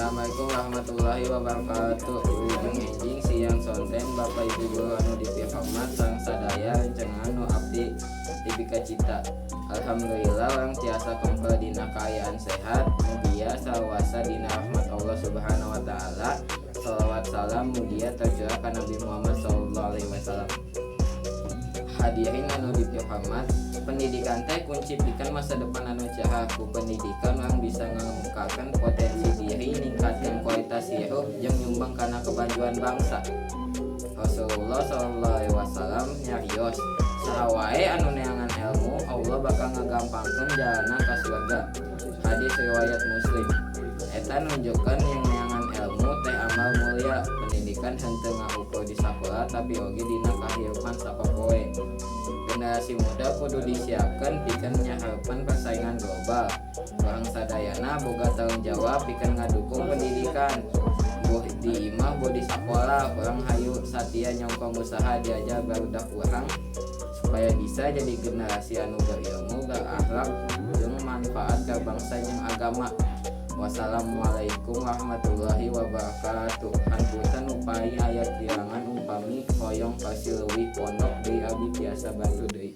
Assalamualaikum warahmatullahi wabarakatuh. Ujung enjing siang sonten Bapak Ibu guru anu dipihormat sareng sadaya rencengan nu abdi dipika cita. Alhamdulillah orang tiasa kempel dina kaayaan sehat, mugia sawasa dina rahmat Allah Subhanahu wa taala. Shalawat salam mugia tercurah ka Nabi Muhammad sallallahu alaihi wasallam. Hadirin anu dipihormat, pendidikan teh kunci pikeun masa depan anu cerah. Ku pendidikan orang bisa ngemukakeun potensi diri, ningkatkeun kualitas hirup jeung nyumbang kana kemajuan bangsa. Rasulullah sallallahu alaihi wasallam nyarios, saha wae anu neangan ilmu, Allah bakal ngagampangkeun jalanna ka surga. Hadis riwayat Muslim. Eta nunjukkeun yang neangan ilmu teh amal mulia. Pendidikan henteu ngukur di sakola tapi oge dina kahirupan sapopoe. Generasi muda kudu disiapkeun pikeun nyahareupeun persaingan global. Urang sadayana boga tanggung jawab pikeun ngadukung pendidikan. Boh di imah boh di sakola, urang hayu satia nyongkong usaha diajar barudak urang supaya bisa jadi generasi anu berilmu, berakhlak jeung manfaat ka bangsa jeung agama. Wassalamualaikum warahmatullahi wabarakatuh. Hanputan upami ayat kirangan upami hoyong pasti leuwih pondok deui abdi tiasa bantu deui.